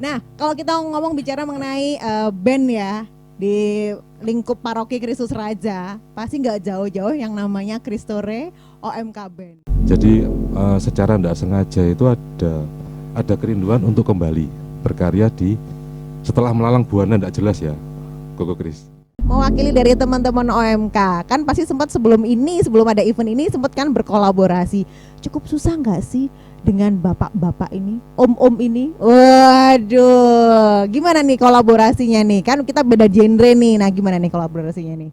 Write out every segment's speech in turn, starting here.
Nah, kalau kita ngomong bicara mengenai band ya di lingkup paroki Kristus Raja, pasti nggak jauh-jauh yang namanya Kristore OMK Band. Jadi secara tidak sengaja itu ada kerinduan untuk kembali berkarya di setelah melalang buana tidak jelas ya, Koko Kris. Mewakili dari teman-teman OMK, kan pasti sempat sebelum ada event ini sempat kan berkolaborasi. Cukup susah nggak sih dengan bapak-bapak ini, om-om ini? Waduh, gimana nih kolaborasinya nih? Kan kita beda genre nih, nah gimana nih kolaborasinya nih?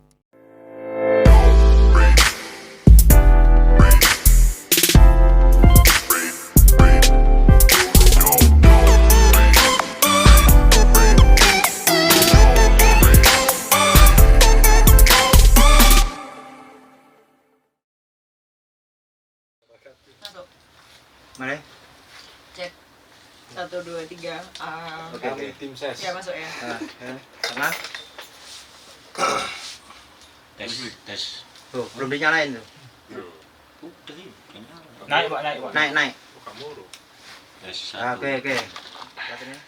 Mari. Cek 1, 2, 3. Oke. Tim ses. Ya masuk ya. Tengah. Tes. Tuh, belum dinyalain tuh. Naik, Pak, naik, Pak. Naik. Kamu. Tes. Oke. Lihat ini.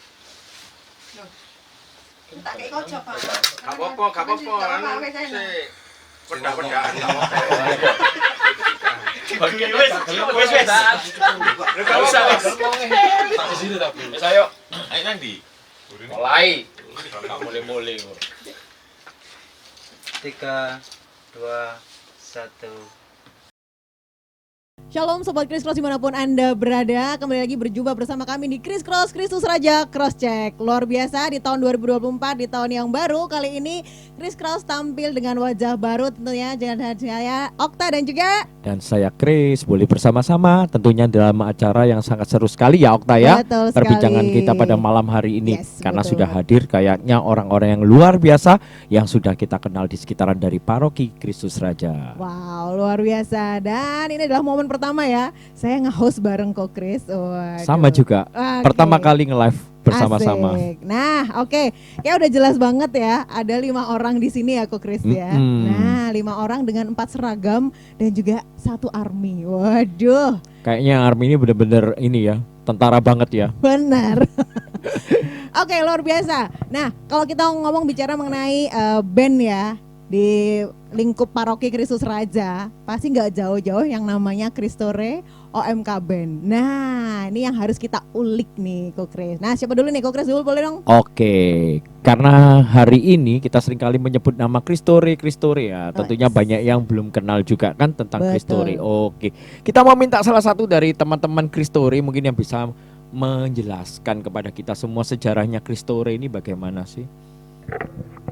Tak kayak kocok, Pak. Gak apa-apa, anu sik. Pedak-pedakan. Wes. Enggak usah. Tak di situ tapi. Wes ayo. Ayo nang ndi? Mulai. Enggak mulai-mulai kok. 3, 2, 1. Shalom Sobat Kris Cross dimanapun Anda berada, kembali lagi berjumpa bersama kami di Kris Cross Kristus Raja Cross Check. Luar biasa di tahun 2024, di tahun yang baru. Kali ini Kris Cross tampil dengan wajah baru tentunya. Jangan saya Okta dan juga saya Kris, boleh bersama-sama tentunya dalam acara yang sangat seru sekali ya Okta ya. Betul Perbincangan sekali. kita pada malam hari ini. Yes, karena betul. sudah hadir kayaknya orang-orang yang luar biasa yang sudah kita kenal di sekitaran dari Paroki Kristus Raja. Wow, luar biasa. Dan ini adalah momen pertama ya, saya nge-host bareng Ko Kris. Waduh. Sama juga, Oke. pertama kali nge-live bersama-sama. Asik. Nah, oke. Kayak udah jelas banget ya. Ada 5 orang di sini ya, Ko Kris ya. Mm-mm. Nah, 5 orang dengan 4 seragam dan juga 1 army. Waduh, Kayaknya Army ini bener-bener ini ya, tentara banget ya. benar. Oke, luar biasa. Nah, kalau kita ngomong bicara mengenai band ya di lingkup paroki Kristus Raja, pasti nggak jauh-jauh yang namanya Kristore OMK Band. Nah, ini yang harus kita ulik nih, Ko Kris. Nah, siapa dulu nih, Ko Kris dulu boleh dong? Oke, karena hari ini kita seringkali menyebut nama Kristore ya. Tentunya banyak yang belum kenal juga kan tentang Betul. Kristore. Oke, kita mau minta salah satu dari teman-teman Kristore mungkin yang bisa menjelaskan kepada kita semua sejarahnya Kristore ini bagaimana sih?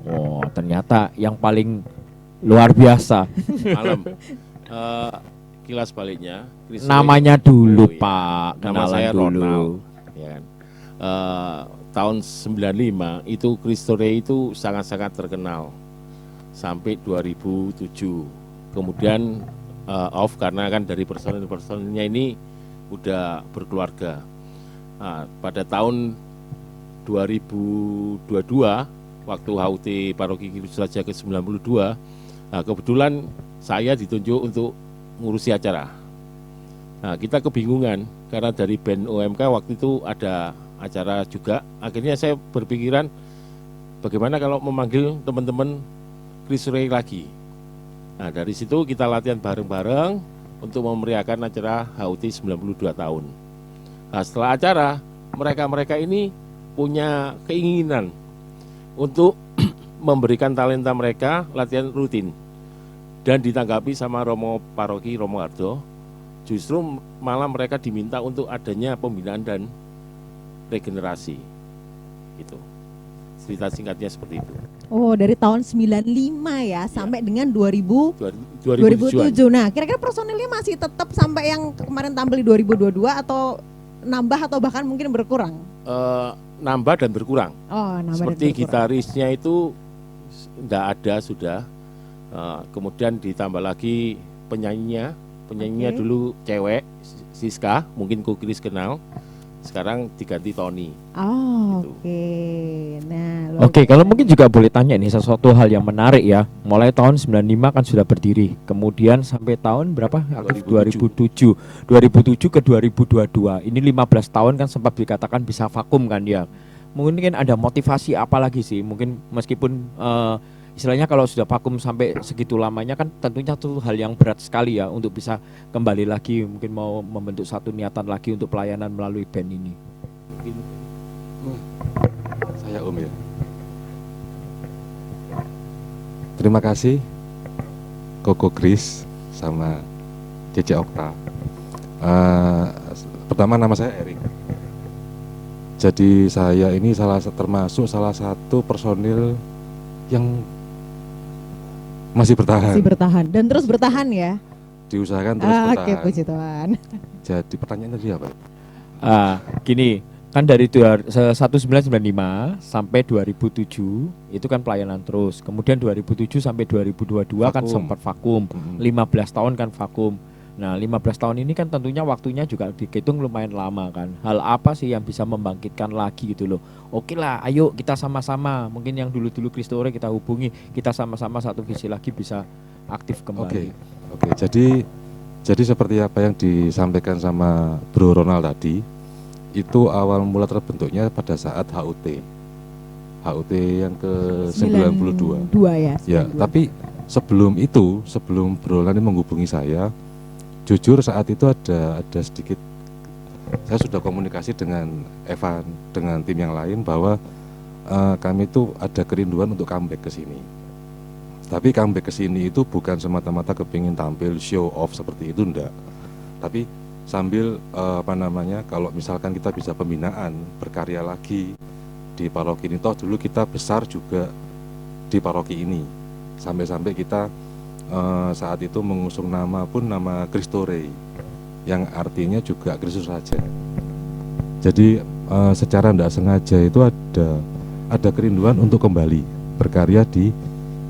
Oh, ternyata yang paling luar biasa. Malam. Kilas baliknya. Kristore Namanya itu- dulu oh, iya. Pak, Nama kenalan saya dulu. Ronald. Ya kan. Tahun 95 itu Kristore itu sangat-sangat terkenal sampai 2007. Kemudian off karena kan dari personil-personilnya ini udah berkeluarga. Nah, pada tahun 2022 waktu HUT Paroki Kristus Raja ke-92, nah, kebetulan saya ditunjuk untuk ngurusi acara. Nah, kita kebingungan karena dari band OMK waktu itu ada acara juga. Akhirnya saya berpikiran bagaimana kalau memanggil teman-teman Kristore lagi. Nah, dari situ kita latihan bareng-bareng untuk memeriahkan acara HUT 92 tahun. Nah, setelah acara, mereka-mereka ini punya keinginan untuk memberikan talenta mereka latihan rutin dan ditanggapi sama Romo Paroki Romo Hardo. Justru malah mereka diminta untuk adanya pembinaan dan regenerasi. Itu cerita singkatnya seperti itu. Oh, dari tahun 95 ya sampai dengan 2007. 2007. Nah, kira-kira personilnya masih tetap sampai yang kemarin tampil di 2022 atau nambah atau bahkan mungkin berkurang? Nambah dan berkurang. Oh, nambah Seperti dan berkurang. gitarisnya itu tidak ada sudah. Kemudian ditambah lagi penyanyinya Oke. dulu cewek Siska, mungkin Ko Kris kenal. Sekarang diganti Tony. Oh, Gitu. oke. Nah, luar Oke, biasa. kalau mungkin juga boleh tanya nih sesuatu hal yang menarik ya. Mulai tahun 95 kan sudah berdiri. Kemudian sampai tahun berapa? Aktif 2007 ke 2022. Ini 15 tahun kan sempat dikatakan bisa vakum kan ya. mungkin ada motivasi apa lagi sih? Mungkin meskipun istilahnya kalau sudah vakum sampai segitu lamanya kan tentunya itu hal yang berat sekali ya untuk bisa kembali lagi, mungkin mau membentuk satu niatan lagi untuk pelayanan melalui band ini. Mungkin Saya Om ya. Terima kasih Koko Kris sama Cece Okta. Pertama nama saya Erik. Jadi saya ini termasuk salah satu personil yang masih bertahan. Masih bertahan dan terus bertahan ya. Diusahakan terus bertahan. Oke, puji Tuhan. Jadi pertanyaan tadi apa? Gini, kan dari 1995 sampai 2007 itu kan pelayanan terus. Kemudian 2007 sampai 2022 kan Vakum. sempat vakum. 15 tahun kan vakum. Nah, 15 tahun ini kan tentunya waktunya juga dihitung lumayan lama kan. Hal apa sih yang bisa membangkitkan lagi gitu loh. Oke lah, ayo kita sama-sama. Mungkin yang dulu-dulu Kristore kita hubungi, kita sama-sama satu visi lagi bisa aktif kembali. Oke. Jadi seperti apa yang disampaikan sama Bro Ronald tadi, itu awal mula terbentuknya pada saat HUT. HUT yang ke-92. 92 ya. Ya, 92. tapi sebelum Bro Ronald menghubungi saya, jujur saat itu ada sedikit, saya sudah komunikasi dengan Evan, dengan tim yang lain bahwa kami itu ada kerinduan untuk comeback ke sini. Tapi comeback ke sini itu bukan semata-mata kepingin tampil show off seperti itu, enggak. Tapi sambil kalau misalkan kita bisa pembinaan, berkarya lagi di paroki ini, toh dulu kita besar juga di paroki ini. Sampai-sampai kita saat itu mengusung nama pun nama Kristore, yang artinya juga Kristus Raja. Jadi secara tidak sengaja itu ada kerinduan untuk kembali berkarya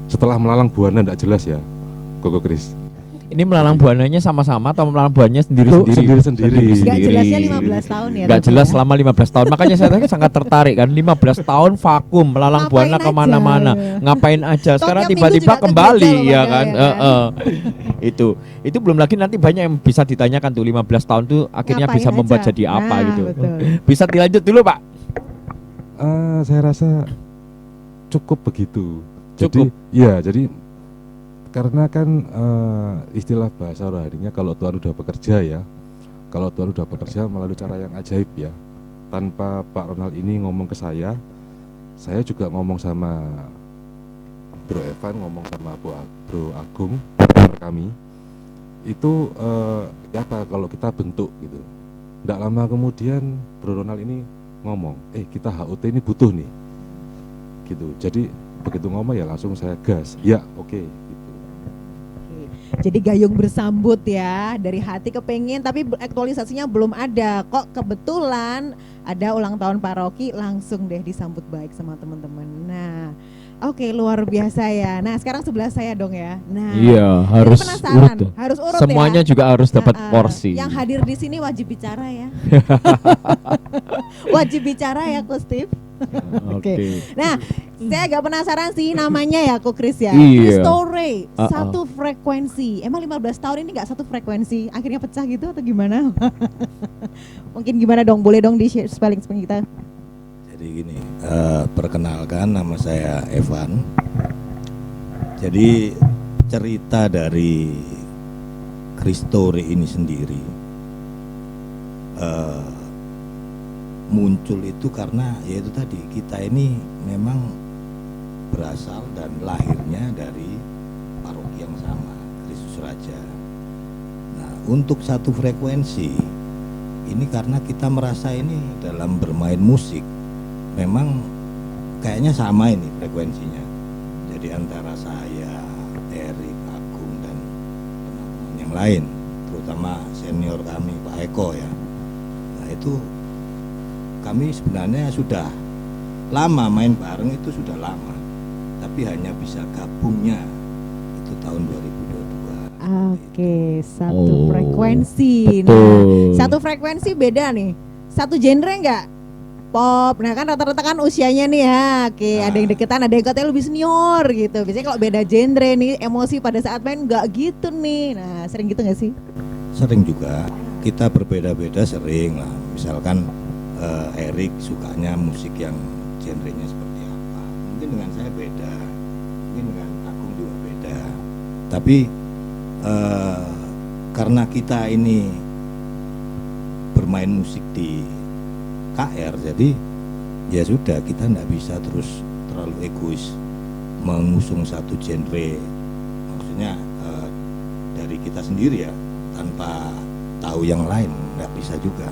setelah melalang buana, tidak jelas ya, Koko Kris. Ini melalang buananya sama-sama atau melalang buananya sendiri-sendiri? Sendiri-sendiri. Nggak jelasnya 15 tahun ya. Nggak tapi jelas ya. selama 15 tahun. Makanya saya tadi sangat tertarik kan. 15 tahun vakum, melalang Ngapain buana aja? kemana-mana. Ngapain aja? Sekarang Tiap minggu tiba-tiba juga ke kembali gereja loh ya padahal kan. ya kan? Itu belum lagi nanti banyak yang bisa ditanyakan tuh 15 tahun tuh akhirnya Ngapain bisa membuat aja? jadi apa Nah, gitu. betul. Bisa dilanjut dulu Pak. Saya rasa cukup begitu. Cukup. Jadi karena kan istilah bahasa rohaninya, kalau Tuhan udah bekerja ya, kalau Tuhan udah bekerja melalui cara yang ajaib ya, tanpa Pak Ronald ini ngomong ke saya juga ngomong sama Bro Evan, ngomong sama Bro Agung, partner kami, itu kalau kita bentuk gitu. Nggak lama kemudian Bro Ronald ini ngomong, kita HUT ini butuh nih, gitu. Jadi begitu ngomong ya langsung saya gas, ya oke. Jadi gayung bersambut ya, dari hati kepengen tapi aktualisasinya belum ada. Kok kebetulan ada ulang tahun paroki, langsung deh disambut baik sama teman-teman. Nah, oke, luar biasa ya. Nah, sekarang sebelah saya dong ya. Nah, Iya, ini harus penasaran, urut tuh. harus urut Semuanya ya. juga harus dapat porsi. Yang hadir di sini wajib bicara ya. Wajib bicara ya, Ko Steve. Oke. Nah, saya agak penasaran sih namanya ya, Ko Kris ya. Iya. Kristore, satu frekuensi. Emang 15 tahun ini nggak satu frekuensi? Akhirnya pecah gitu atau gimana? Mungkin gimana dong? Boleh dong di share spelling kita. Jadi gini, perkenalkan nama saya Evan. Jadi cerita dari Kristore ini sendiri muncul itu karena yaitu tadi, kita ini memang berasal dan lahirnya dari paroki yang sama, Kristus Raja. Nah, untuk satu frekuensi ini karena kita merasa ini dalam bermain musik memang kayaknya sama ini frekuensinya. Jadi antara saya, Erik, Agung dan teman-teman yang lain, terutama senior kami Pak Eko ya. Nah, itu kami sebenarnya sudah lama main bareng, itu sudah lama, tapi hanya bisa gabungnya itu tahun 2022. Oke, satu frekuensi. betul. Nah, satu frekuensi beda nih. Satu genre enggak? Pop. Nah, kan rata-rata kan usianya nih ya. Oke, ada yang deketan, ada yang katanya lebih senior gitu. Biasanya kalau beda genre nih, emosi pada saat main enggak gitu nih. Nah, sering gitu enggak sih? Sering juga, kita berbeda-beda sering lah. Misalkan Erik sukanya musik yang genrenya seperti apa. Mungkin dengan saya beda, mungkin dengan Agung juga beda. Tapi karena kita ini bermain musik di KR, jadi ya sudah, kita tidak bisa terus terlalu egois mengusung satu genre, maksudnya dari kita sendiri ya, tanpa tahu yang lain, nggak bisa juga.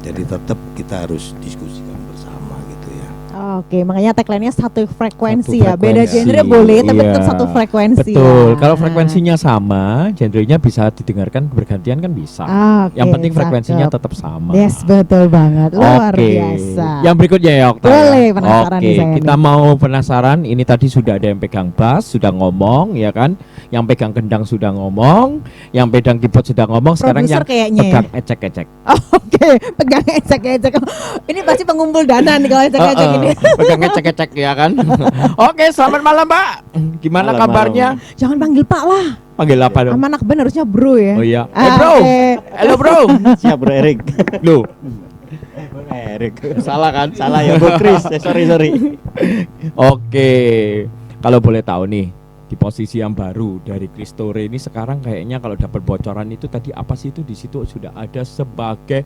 Jadi tetap kita harus diskusikan bersama gitu ya. Oke, makanya tagline-nya satu frekuensi Satu ya. Beda frekuensi, genre boleh, tapi iya. tetap satu frekuensi. Betul. ya. Kalau frekuensinya sama, genrenya bisa didengarkan bergantian kan bisa. Oke, Yang penting frekuensinya cakep. tetap sama. Yes, betul banget. Luar Oke. biasa. Yang berikutnya ya, Okta. Boleh, penasaran Oke, nih saya kita nih. mau penasaran. Ini tadi sudah ada yang pegang bass, sudah ngomong, ya kan? Yang pegang kendang sudah ngomong, yang pegang keyboard sudah ngomong. Sekarang Produser yang kayaknya ya. pegang ecek-ecek. Oke, pegang ecek-ecek. Ini pasti pengumpul dana nih kalau ecek-ecek ini. Pegang ecek-ecek ya kan? Oke, selamat malam Mbak. Gimana Malam, kabarnya? Jangan panggil Pak lah. Panggil apa dong? Sama anak band harusnya bro ya. Oh iya. Bro. Oke. Halo bro. Siap Bro Erik. Loh, Erik. salah kan? Salah ya Bro Chris. Sorry. Oke, kalau boleh tahu nih, di posisi yang baru dari Kristore ini sekarang kayaknya kalau dapat bocoran itu tadi apa sih itu, di situ sudah ada sebagai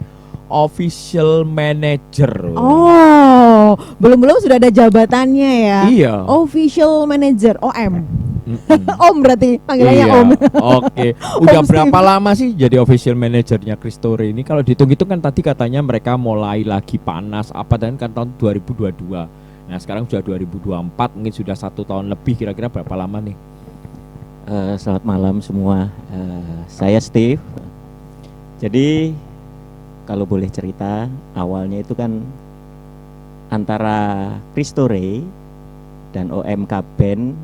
official manager. Oh, belum sudah ada jabatannya ya. Iya. Official manager, OM. Mm-mm. Om berarti panggilannya Iya, Om. Oke. Udah Om berapa Steve. lama sih jadi official manajernya Kristore ini? Kalau dihitung-hitung kan tadi katanya mereka mulai lagi panas apa dan kan tahun 2022. Nah sekarang sudah 2024, mungkin sudah 1 tahun lebih. Kira-kira berapa lama nih? Selamat malam semua. Saya Steve. Jadi kalau boleh cerita, awalnya itu kan antara Kristore dan OMK Band,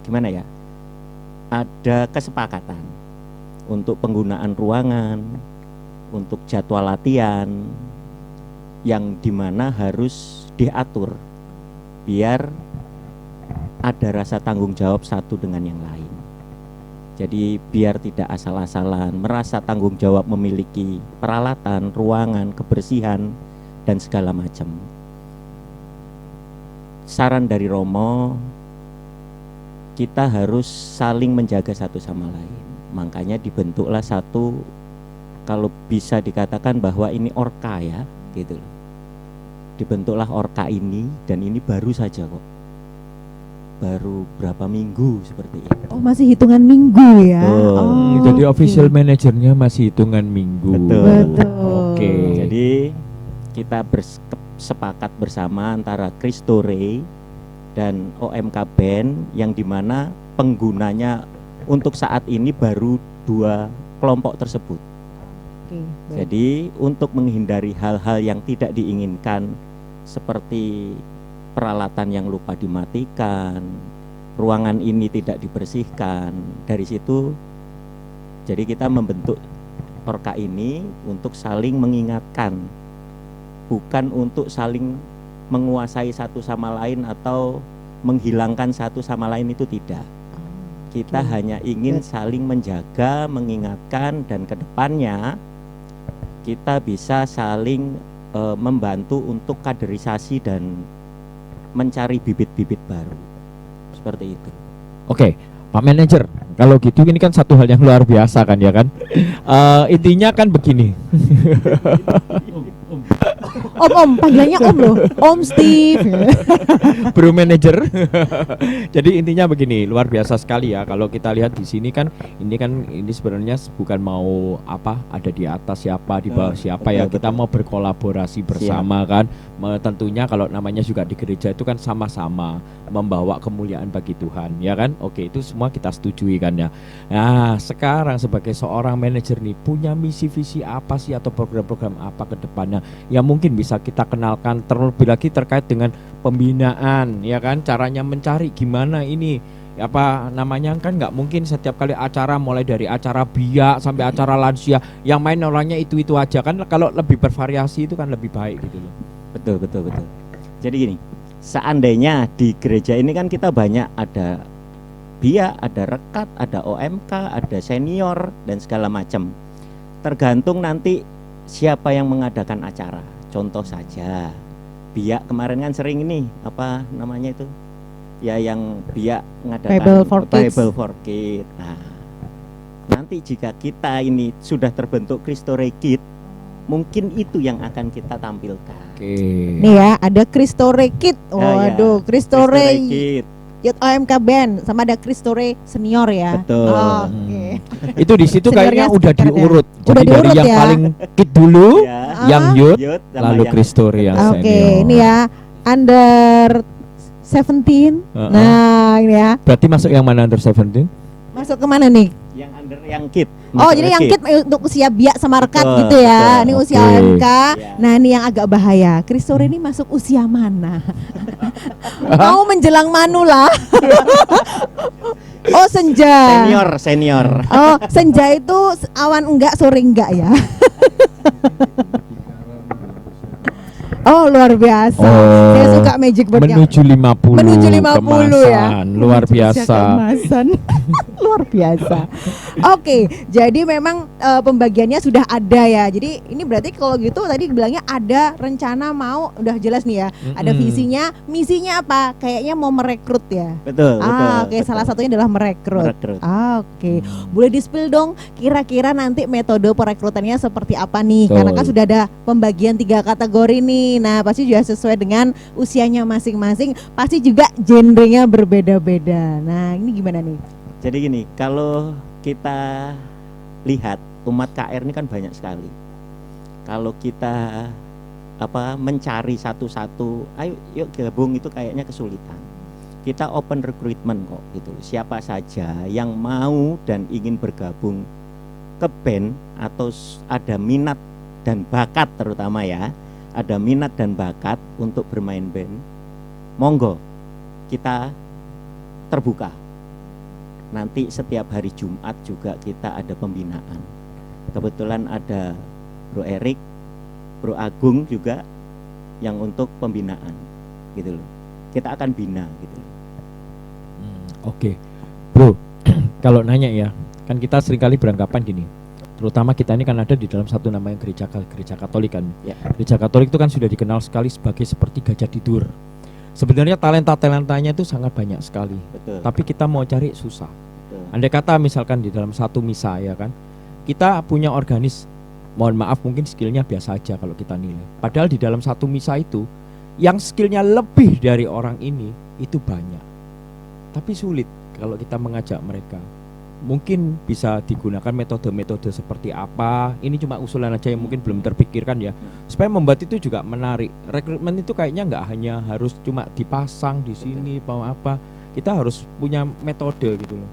gimana ya? Ada kesepakatan untuk penggunaan ruangan, untuk jadwal latihan, yang dimana harus diatur biar ada rasa tanggung jawab satu dengan yang lain. Jadi biar tidak asal-asalan, merasa tanggung jawab memiliki peralatan, ruangan, kebersihan, dan segala macam. Saran dari Romo, kita harus saling menjaga satu sama lain. Makanya dibentuklah satu, kalau bisa dikatakan bahwa ini orka ya, gitu loh. Dibentuklah orka ini, dan ini baru saja kok. Baru berapa minggu seperti itu. Oh, masih hitungan minggu ya. Betul. Oh, Jadi oke. official manajernya masih hitungan minggu. Betul. Oke. Jadi kita sepakat bersama antara Kristore dan OMK Band, yang dimana penggunanya untuk saat ini baru 2 kelompok tersebut. Oke, baik. Jadi untuk menghindari hal-hal yang tidak diinginkan seperti peralatan yang lupa dimatikan, ruangan ini tidak dibersihkan, dari situ jadi kita membentuk orka ini untuk saling mengingatkan, bukan untuk saling menguasai satu sama lain atau menghilangkan satu sama lain, itu tidak. Kita Oke. hanya ingin saling menjaga, mengingatkan, dan kedepannya kita bisa saling membantu untuk kaderisasi dan mencari bibit-bibit baru, seperti itu. Oke, Pak Manajer, kalau gitu ini kan satu hal yang luar biasa kan ya kan? Intinya kan begini. Om, panggilannya Om loh. Om Steve. Bro Manager. Jadi intinya begini, luar biasa sekali ya. Kalau kita lihat di sini kan ini sebenarnya bukan mau apa ada di atas siapa di bawah siapa ya. betul, Kita mau berkolaborasi bersama kan. Tentunya kalau namanya juga di gereja itu kan sama-sama membawa kemuliaan bagi Tuhan, ya kan? Oke, itu semua kita setujui kan ya. Nah, sekarang sebagai seorang manajer nih punya misi visi apa sih atau program-program apa ke depannya yang mungkin bisa kita kenalkan terlebih lagi terkait dengan pembinaan, ya kan? Caranya mencari gimana ini apa namanya, kan nggak mungkin setiap kali acara mulai dari acara biak sampai acara lansia yang main orangnya itu aja kan. Kalau lebih bervariasi itu kan lebih baik gitu loh. Betul. Jadi gini, seandainya di gereja ini kan kita banyak ada biak, ada rekat, ada OMK, ada senior dan segala macam. Tergantung nanti siapa yang mengadakan acara. Contoh saja, Biak kemarin kan sering ini apa namanya itu? Ya yang Biak mengadakan Bible for Kids. Nah, nanti jika kita ini sudah terbentuk Kristore Kids, mungkin itu yang akan kita tampilkan. Oke. Nih ya, ada Kristore Kid. Waduh, Kristore Kids. Youth OMK Band sama ada Kristore Senior ya. Betul. Oke. Itu di situ kayaknya Seniornya udah sekitar diurut. Udah Jadi dari diurut yang ya. paling kid dulu, Ya, yang youth, Youth sama lalu yang- Kristore yang Oke, senior. ini ya under 17. Heeh. Nah, ini ya. Berarti masuk yang mana under 17? Masuk kemana nih? yang under yang Kids. Oh, jadi yang kid untuk usia biak sama rekat Betul, gitu ya. betul. Ini usia Oke. OMK. Iya. Nah, ini yang agak bahaya. Kristore ini masuk usia mana? Mau menjelang manula. Oh, senja. Senior. Oh, senja itu awan enggak, sore enggak ya. Oh, luar biasa. Oh, Saya suka magic board yang Menuju 50. Menuju 50 ya. kemasan. Luar Menuju usia biasa. keemasan. Luar biasa. Oke, jadi memang pembagiannya sudah ada ya. Jadi ini berarti kalau gitu tadi bilangnya ada rencana mau, udah jelas nih ya. Ada Mm-mm. visinya, misinya apa? Kayaknya mau merekrut ya. Betul, betul. Oke, salah satunya adalah merekrut. Merekrut. Oke, boleh di-spill dong kira-kira nanti metode perekrutannya seperti apa nih? Betul. Karena kan sudah ada pembagian 3 kategori nih. Nah, pasti juga sesuai dengan usianya masing-masing, pasti juga genrenya berbeda-beda. Nah, ini gimana nih? Jadi gini, kalau kita lihat umat KR ini kan banyak sekali. Kalau kita mencari satu-satu, ayo yuk gabung, itu kayaknya kesulitan. Kita open recruitment kok gitu. Siapa saja yang mau dan ingin bergabung ke band atau ada minat dan bakat, terutama ya, ada minat dan bakat untuk bermain band, monggo kita terbuka. Nanti setiap hari Jumat juga kita ada pembinaan. Kebetulan ada Bro Erik, Bro Agung juga yang untuk pembinaan gitu loh. Kita akan bina gitu loh. Oke, Bro. Kalau nanya ya, kan kita seringkali beranggapan gini. Terutama kita ini kan ada di dalam satu namanya gereja Katolik kan. Ya. Gereja Katolik itu kan sudah dikenal sekali sebagai seperti gajah tidur. Sebenarnya talenta-talentanya itu sangat banyak sekali. Betul. Tapi kita mau cari susah. Betul. Andai kata misalkan di dalam satu misa ya kan, kita punya organis, mohon maaf mungkin skillnya biasa aja kalau kita nilai. Padahal di dalam satu misa itu, yang skillnya lebih dari orang ini itu banyak. Tapi sulit kalau kita mengajak mereka. Mungkin bisa digunakan metode-metode seperti apa. Ini cuma usulan aja yang mungkin belum terpikirkan ya. Supaya membuat itu juga menarik. Rekrutmen itu kayaknya nggak hanya harus cuma dipasang di sini mau apa. Kita harus punya metode gitu loh.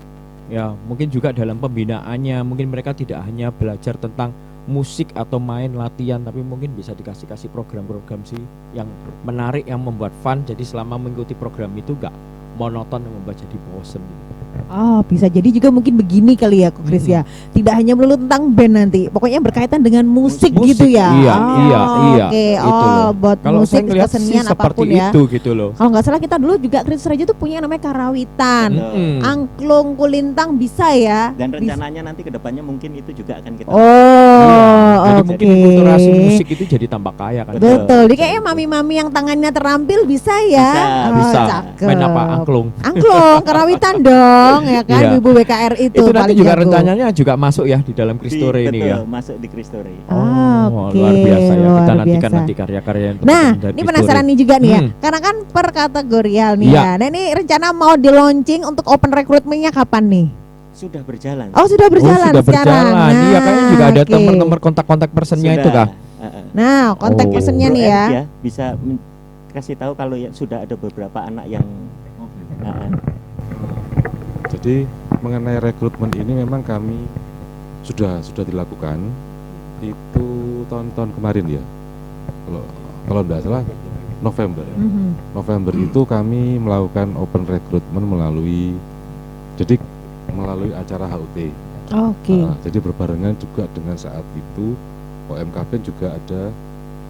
Ya, mungkin juga dalam pembinaannya, mungkin mereka tidak hanya belajar tentang musik atau main latihan, tapi mungkin bisa dikasih program-program sih yang menarik, yang membuat fun. Jadi selama mengikuti program itu nggak monoton yang membuat jadi bosen gitu. Oh, bisa jadi juga mungkin begini kali ya, Kok Kris ya. Tidak hanya melulu tentang band nanti, pokoknya berkaitan dengan musik, gitu ya. Iya, Oh, iya. Oke, Itu loh. buat Kalau musik, saya ngelihat sih kesenian seperti apapun ya. itu gitu loh. Kalau nggak salah kita dulu juga Kristus Raja tuh punya yang namanya karawitan, Mm-mm. angklung, kulintang bisa ya. Dan rencananya nanti ke depannya mungkin itu juga akan kita Oh, Jadi oke. mungkin kulturasi musik itu jadi tambah kaya kan. Betul. Jadi kayaknya mami-mami yang tangannya terampil bisa ya. Bisa. Cakep. Main apa? Angklung. Angklung, karawitan dong, ya kan, Iya. Ibu BKR itu. Itu nanti paling juga jago. rencananya juga masuk ya di dalam Kristore ini ya. masuk di Kristore. Oh, Oke, luar biasa ya. Kita luar nantikan biasa. nanti karya-karya yang Nah, teman-teman dari ini Kristore. penasaran nih juga nih ya, Hmm. karena kan per kategorial nih Iya. ya. Nah, ini rencana mau di launching untuk open recruitment-nya kapan nih? Sudah berjalan. Oh, sudah berjalan sudah sekarang. berjalan. Iya, kayaknya juga ada oke. nomor kontak-kontak personnya itu kah? Nah, kontak Oh. personnya Bro nih ya. Erik bisa kasih tahu kalau ya sudah ada beberapa anak yang Jadi mengenai rekrutmen ini memang kami sudah dilakukan itu tahun-tahun kemarin ya. Kalau tidak salah November. Mhm. November itu kami melakukan open recruitment melalui acara HUT. Oke. Jadi berbarengan juga dengan saat itu OMKB juga ada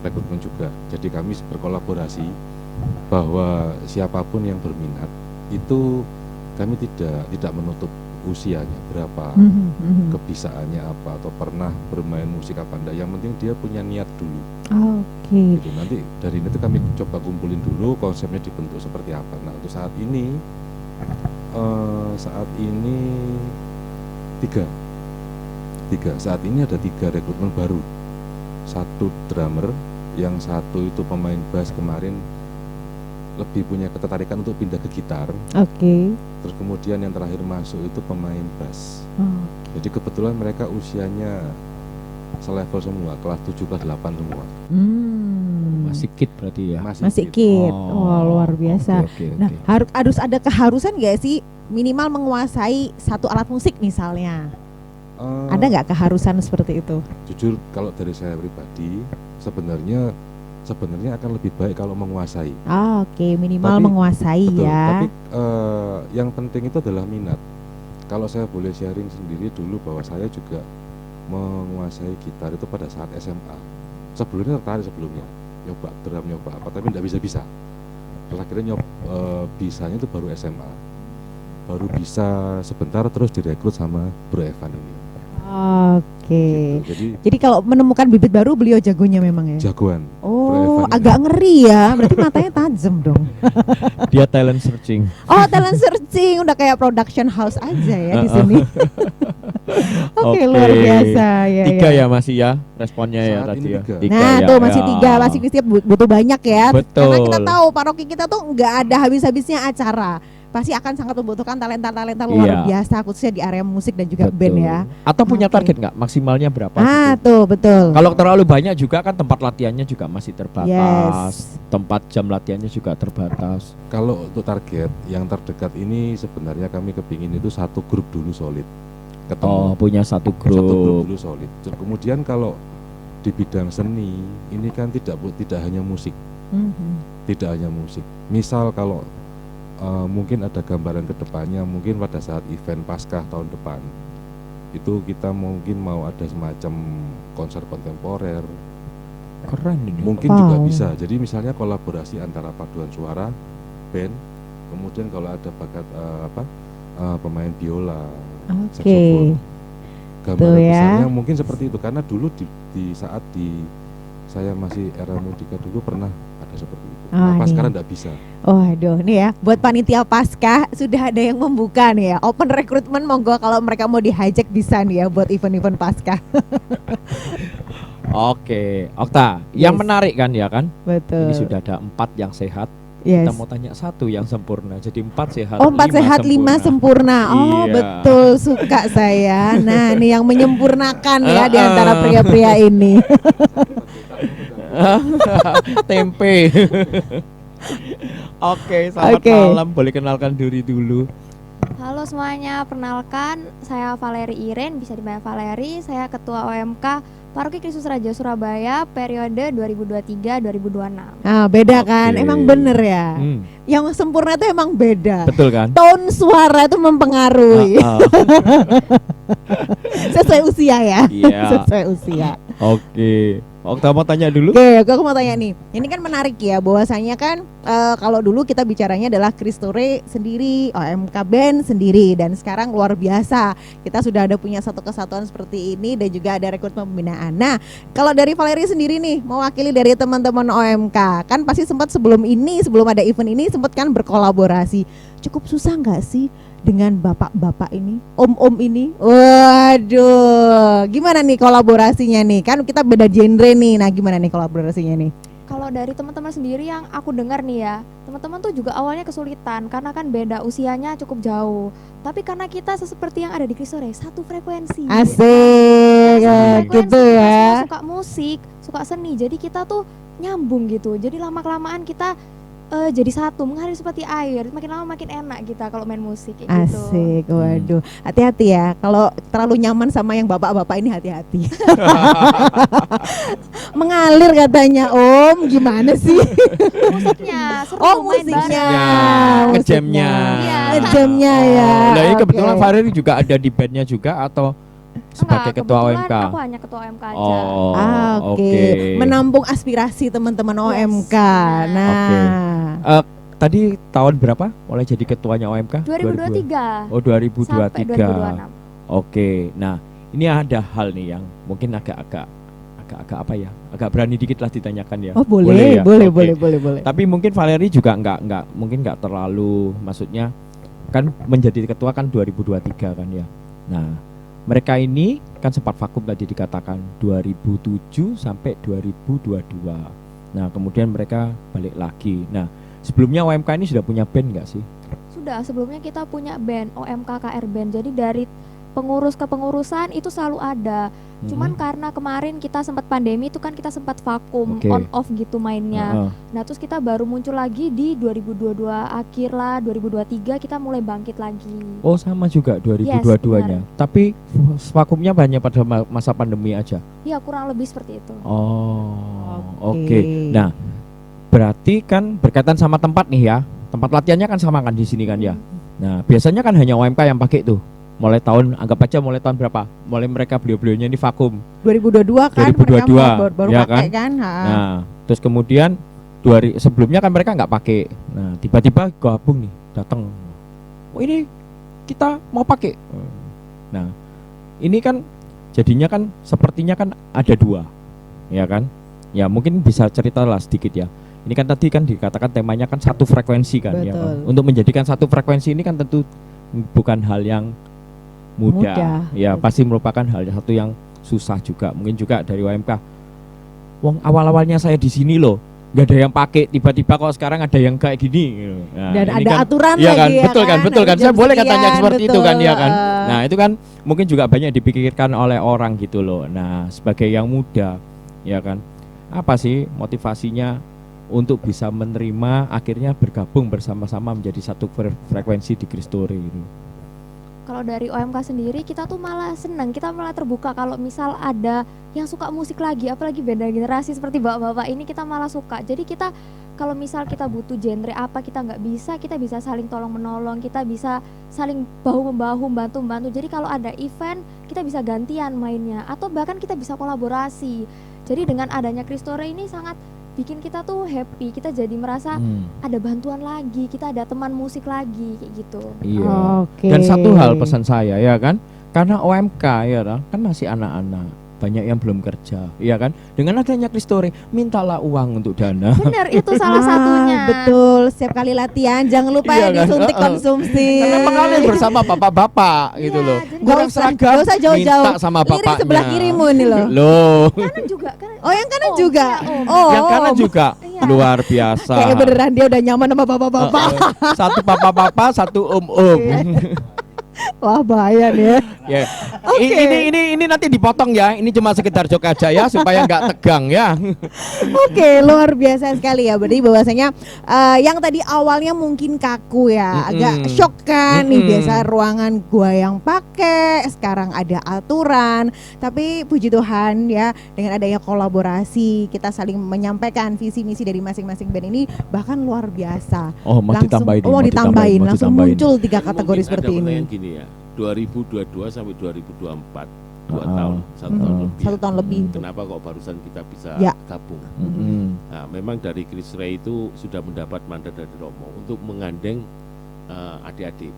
rekrutmen juga. Jadi kami berkolaborasi bahwa siapapun yang berminat itu kami tidak menutup usianya berapa, kebisaannya apa, atau pernah bermain musik apa enggak. Yang penting dia punya niat dulu. Oke. Gitu. Nanti dari itu kami coba kumpulin dulu konsepnya dibentuk seperti apa. Nah untuk saat ini tiga. Saat ini ada 3 rekrutmen baru. 1 drummer, yang 1 itu pemain bass kemarin lebih punya ketertarikan untuk pindah ke gitar. Oke. Terus kemudian yang terakhir masuk itu pemain bass. Oh. Jadi kebetulan mereka usianya selevel semua, kelas 7, kelas 8 semua. Masih kid berarti ya. Masih kid. Wah, luar biasa. Oke. Nah, harus ada keharusan nggak sih minimal menguasai 1 alat musik misalnya? Ada nggak keharusan seperti itu? Jujur kalau dari saya pribadi sebenarnya akan lebih baik kalau menguasai. Oke, minimal menguasai betul, ya. Tapi yang penting itu adalah minat. Kalau saya boleh sharing sendiri dulu bahwa saya juga menguasai gitar itu pada saat SMA. Sebelumnya tertarik nyoba drum, nyoba apa, tapi tidak bisa. Akhirnya bisanya itu baru SMA. Baru bisa sebentar terus direkrut sama Bro Evan ini. Oke. Gitu. Jadi kalau menemukan bibit baru beliau jagonya memang ya. Jagoan. Oh, agak ngeri ya. Berarti matanya tajam dong. Dia talent searching. Oh, talent searching udah kayak production house aja ya di sini. Oke, luar biasa ya. 3 ya masih ya responnya ya Saat tadi ini ya. 3. Nah, tuh masih 3, masih setiap butuh banyak ya. Betul. Karena kita tahu paroki kita tuh nggak ada habis-habisnya acara. Pasti akan sangat membutuhkan talenta-talenta luar biasa khususnya di area musik dan juga band ya. Atau punya target nggak maksimalnya berapa? Tuh betul. Kalau terlalu banyak juga kan tempat latihannya juga masih terbatas. Yes. Tempat jam latihannya juga terbatas. Kalau untuk target yang terdekat ini sebenarnya kami kepingin itu 1 grup dulu solid. Oh, punya 1 grup. 1 grup dulu solid. Kemudian kalau di bidang seni ini kan tidak hanya musik. Tidak hanya musik. Misal kalau mungkin ada gambaran ke depannya, mungkin pada saat event Paskah tahun depan itu kita mungkin mau ada semacam konser kontemporer. Keren ini. Mungkin juga bisa. Jadi misalnya kolaborasi antara paduan suara, band, kemudian kalau ada bakat pemain biola, saxophone. Gambaran besarnya mungkin seperti itu, karena dulu di saat saya masih era Mudika dulu pernah ada seperti itu. Pas sekarang enggak bisa. Aduh, nih ya, buat panitia Paskah sudah ada yang membuka nih ya. Open recruitment, monggo kalau mereka mau di-hijack bisa nih ya buat event-event Paskah. Oke, Okta, yang menarik kan ya kan? Betul. Ini sudah ada 4 yang sehat. Yes. Kita mau tanya 1 yang sempurna. Jadi 4 sehat. Oh, 4 sehat, 5 sempurna. Oh, iya. Betul, suka saya. Nah, nih yang menyempurnakan ya di antara pria-pria ini. Tempe. Oke, selamat malam. Boleh kenalkan diri dulu. Halo semuanya, perkenalkan saya Valeri Iren, bisa dipanggil Valeri. Saya Ketua OMK Paroki Kristus Raja Surabaya periode 2023-2026. Nah, beda kan? Emang bener ya. Yang sempurna itu emang beda. Betul kan? Tone suara itu mempengaruhi. Sesuai usia ya. Sesuai usia. Oke. Okta mau tanya dulu? Oke, aku mau tanya nih. Ini kan menarik ya, bahwasanya kan kalau dulu kita bicaranya adalah Kristore sendiri, OMK Band sendiri, dan sekarang luar biasa. Kita sudah ada punya satu kesatuan seperti ini dan juga ada rekrutmen pembinaan. Nah, kalau dari Valeri sendiri nih, mewakili dari teman-teman OMK, kan pasti sempat sebelum ada event ini sempat kan berkolaborasi. Cukup susah nggak sih dengan bapak-bapak ini, om-om ini? Waduh, gimana nih kolaborasinya nih? Kan kita beda genre nih, nah gimana nih kolaborasinya nih? Kalau dari teman-teman sendiri yang aku dengar nih ya, teman-teman tuh juga awalnya kesulitan karena kan beda usianya cukup jauh. Tapi karena kita seperti yang ada di Kristore, satu frekuensi. Asik, gitu ya. Suka musik, suka seni, jadi kita tuh nyambung gitu. Jadi lama-kelamaan kita jadi satu, mengalir seperti air. Makin lama makin enak kita kalau main musik kayak gitu. Asik, waduh. Hati-hati ya, kalau terlalu nyaman sama yang bapak-bapak ini hati-hati. Mengalir katanya, Om. Gimana sih? Musiknya, seru musiknya. Ngejamnya. Ngejamnya ya. Nah, ini kebetulan Valeri juga ada di bandnya juga atau sebagai ketua OMK? Aku hanya ketua OMK aja. Oke. Menampung aspirasi teman-teman OMK. Nah, tadi tahun berapa mulai jadi ketuanya OMK? 2023 Oh, 2023. sampai 2026. Oke. Nah, ini ada hal nih yang mungkin agak apa ya? Agak berani dikit lah ditanyakan ya. Oh, boleh, ya? boleh, Oke. boleh. Tapi mungkin Valeri juga mungkin nggak terlalu, maksudnya kan menjadi ketua kan 2023 kan ya. Nah, mereka ini kan sempat vakum tadi dikatakan 2007 sampai 2022. Nah, kemudian mereka balik lagi. Nah, sebelumnya OMK ini sudah punya band nggak sih? Sudah, sebelumnya kita punya band OMK KR Band. Jadi dari pengurus ke pengurusan itu selalu ada. Cuman karena kemarin kita sempat pandemi itu kan kita sempat vakum, Oke. on off gitu mainnya. Nah, terus kita baru muncul lagi di 2022 akhir lah, 2023 kita mulai bangkit lagi. Oh, sama juga 2022-nya. Tapi vakumnya banyak pada masa pandemi aja. Iya, kurang lebih seperti itu. Oh, oke. Nah, berarti kan berkaitan sama tempat nih ya. Tempat latihannya kan sama kan di sini kan ya. Nah, biasanya kan hanya OMK yang pakai tuh. Mulai tahun, anggap aja mulai tahun berapa? Mulai mereka beliau-beliaunya ini vakum. 2022 kan 2022, mereka baru ya pakai kan. Nah, terus kemudian sebelumnya kan mereka nggak pakai. Nah, tiba-tiba gabung nih, datang. Oh, ini kita mau pakai. Nah, ini kan jadinya kan sepertinya kan ada dua, ya kan? Ya mungkin bisa ceritalah sedikit ya. Ini kan tadi kan dikatakan temanya kan satu frekuensi kan, ya kan? Untuk menjadikan satu frekuensi ini kan tentu bukan hal yang mudah. Ya pasti merupakan hal satu yang susah juga. Mungkin juga dari OMK. Wong awal-awalnya saya di sini loh, nggak ada yang pakai, tiba-tiba kok sekarang ada yang kayak gini. Nah, dan ada kan, aturan ya lagi kan? Betul kan. Saya boleh katanya seperti itu kan, ya kan. Nah, Nah, itu kan mungkin juga banyak dipikirkan oleh orang gitu loh. Nah, sebagai yang muda, ya kan, apa sih motivasinya untuk bisa menerima akhirnya bergabung bersama-sama menjadi satu frekuensi di Kristore itu? Kalau dari OMK sendiri kita tuh malah senang, kita malah terbuka kalau misal ada yang suka musik lagi, apalagi beda generasi seperti bapak-bapak ini kita malah suka. Jadi kita kalau misal kita butuh genre apa kita nggak bisa, kita bisa saling tolong menolong, kita bisa saling bahu membahu, bantu. Jadi kalau ada event kita bisa gantian mainnya atau bahkan kita bisa kolaborasi. Jadi dengan adanya Kristore ini sangat bikin kita tuh happy, kita jadi merasa ada bantuan lagi, kita ada teman musik lagi kayak gitu. Iya. Dan satu hal pesan saya ya kan, karena OMK ya kan masih anak-anak, banyak yang belum kerja, ya kan. Dengan adanya Kristore, mintalah uang untuk dana. Bener, itu salah satunya. Betul, setiap kali latihan jangan lupa Iya ya kan? disuntik konsumsi. Karena mengalir bersama bapak-bapak gitu loh. Gak usah jauh-jauh. Minta sama Lirik bapaknya. sebelah kirimu nih loh. Loh. Kanan juga kan. Oh, yang kanan juga. Oh, Yang kanan juga luar biasa. Kayak beneran dia udah nyaman sama bapak-bapak. Satu bapak-bapak, satu om-om. Wah, bahaya nih ya. Ya. Ini nanti dipotong ya. Ini cuma sekedar joke aja ya supaya nggak tegang ya. Oke, luar biasa sekali ya. Berarti bahwasanya yang tadi awalnya mungkin kaku ya, agak shock kan. Nih biasa ruangan gua yang pakai, sekarang ada aturan. Tapi puji Tuhan ya, dengan adanya kolaborasi, kita saling menyampaikan visi misi dari masing-masing band ini bahkan luar biasa. Oh, mau ditambahin. Oh, ditambahin. Langsung muncul 3 kategori Mungkin seperti ada ini. pertanyaan gini ya, 2022 sampai 2024 2 tahun, 1 tahun lebih. 1 tahun lebih. Kenapa kok barusan kita bisa gabung? Nah, memang dari Kristore itu sudah mendapat mandat dari Romo untuk menggandeng adik-adik.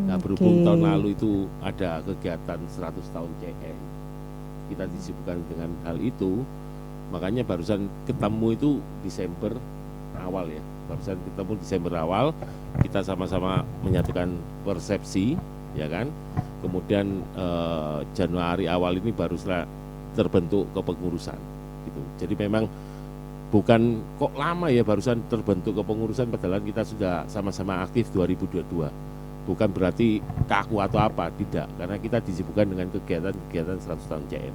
Nah, berhubung tahun lalu itu ada kegiatan 100 tahun CN, kita disibukkan dengan hal itu, makanya barusan ketemu itu Desember awal ya. Barusan ketemu Desember awal, kita sama-sama menyatukan persepsi, ya kan. Kemudian Januari awal ini baru terbentuk kepengurusan gitu. Jadi memang bukan kok lama ya barusan terbentuk kepengurusan, padahal kita sudah sama-sama aktif 2022. Bukan berarti kaku atau apa, tidak, karena kita disibukkan dengan kegiatan 100 tahun CN.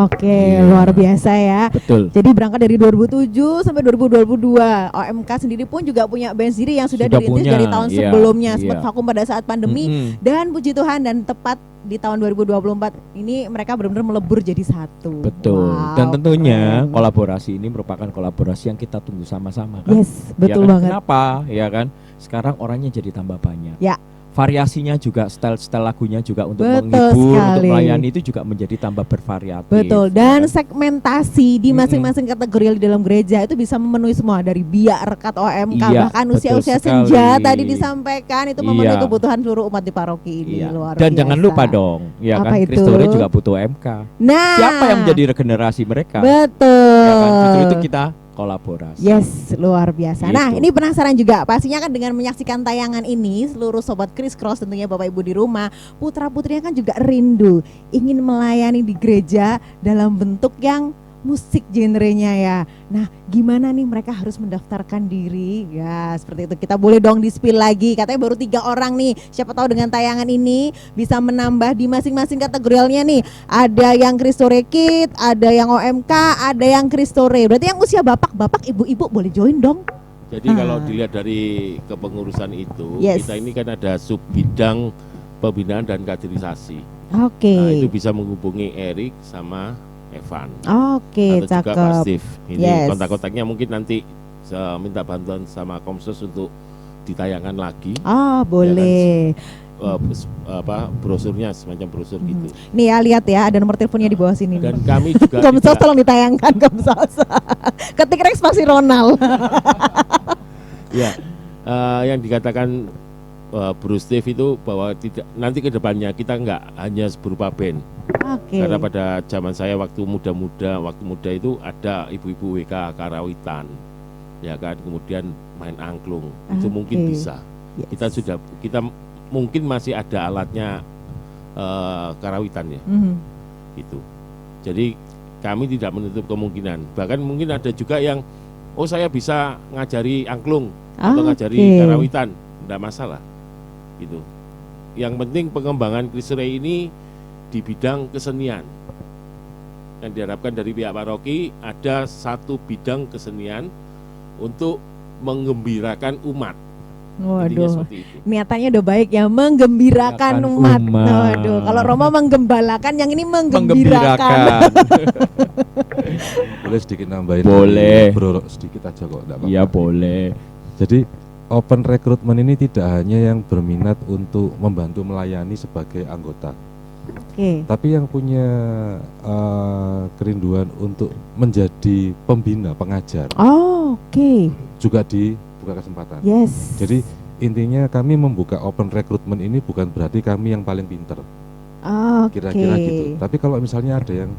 Oke, luar biasa ya. Betul. Jadi berangkat dari 2007 sampai 2022, OMK sendiri pun juga punya band sendiri yang sudah dirintis dari tahun sebelumnya, sempat vakum pada saat pandemi. Dan puji Tuhan, dan tepat di tahun 2024 ini mereka benar-benar melebur jadi satu. Betul. Dan tentunya kolaborasi ini merupakan kolaborasi yang kita tunggu sama-sama kan. Yes, betul ya kan? banget. Kenapa? Ya kan? Sekarang orangnya jadi tambah banyak. Ya. variasinya juga, style lagunya juga untuk Betul menghibur, untuk sekali. melayani itu juga menjadi tambah bervariatif. Betul, ya dan kan? segmentasi di masing-masing kategori di dalam gereja itu bisa memenuhi semua, dari biak, rekat, OMK, Iya, bahkan betul usia-usia sekali. senja tadi disampaikan itu memenuhi Iya. kebutuhan seluruh umat di paroki ini. Iya. Luar Dan biasa. jangan lupa dong, ya Apa kan, itu? Kristore juga butuh MK. Nah, Siapa yang menjadi regenerasi mereka? betul. Ya kan? Justru itu kita kolaborasi. Yes, luar biasa. Nah, Gitu. ini penasaran juga. Pastinya kan dengan menyaksikan tayangan ini, seluruh sobat Kris Cross tentunya Bapak Ibu di rumah, putra-putrinya kan juga rindu ingin melayani di gereja dalam bentuk yang musik genrenya ya. Nah, gimana nih mereka harus mendaftarkan diri? Ya, seperti itu. Kita boleh dong di-spill lagi. Katanya baru 3 orang nih. Siapa tahu dengan tayangan ini bisa menambah di masing-masing kategorialnya nih. Ada yang Kristore Kid, ada yang OMK, ada yang Kristore. Berarti yang usia bapak-bapak, ibu-ibu boleh join dong. Jadi kalau dilihat dari kepengurusan itu, Yes. kita ini kan ada sub bidang pembinaan dan kaderisasi. Oke. Nah, itu bisa menghubungi Erik sama Evan. Oke, Atau juga Pak cakep. Steve. Ini Yes. kontak-kontaknya mungkin nanti saya minta bantuan sama Komsos untuk ditayangkan lagi. Oh, boleh. Brosurnya semacam brosur gitu. Nih ya, lihat ya, ada nomor teleponnya di bawah sini. Dan kami juga Komsos tidak- tolong ditayangkan, Komsos. Ketik Rex pasti Ronald. Ya, yang dikatakan Bruce Steve itu bahwa tidak, nanti ke depannya kita nggak hanya berupa band. Oke. Karena pada zaman saya waktu muda itu ada ibu-ibu WK karawitan, ya kan, kemudian main angklung, itu mungkin Oke. bisa. Yes. Kita mungkin masih ada alatnya karawitan ya, Mhm. itu. Jadi kami tidak menutup kemungkinan. Bahkan mungkin ada juga yang, oh saya bisa ngajari angklung atau ngajari Oke. karawitan, tidak masalah. Gitu. Yang penting pengembangan Kristore ini di bidang kesenian. Yang diharapkan dari pihak paroki ada satu bidang kesenian untuk menggembirakan umat. Intinya Waduh, seperti itu. niatannya udah baik ya, menggembirakan umat. umat. Waduh, kalau Roma menggembalakan, yang ini menggembirakan. Boleh sedikit nambahin? Boleh. Bro, sedikit aja kok, enggak apa-apa. Iya boleh. Jadi open recruitment ini tidak hanya yang berminat untuk membantu melayani sebagai anggota, Oke. tapi yang punya kerinduan untuk menjadi pembina, pengajar, Oh, oke. juga dibuka kesempatan. Yes. Jadi intinya kami membuka open recruitment ini bukan berarti kami yang paling pinter, Oke. kira-kira gitu. Tapi kalau misalnya ada yang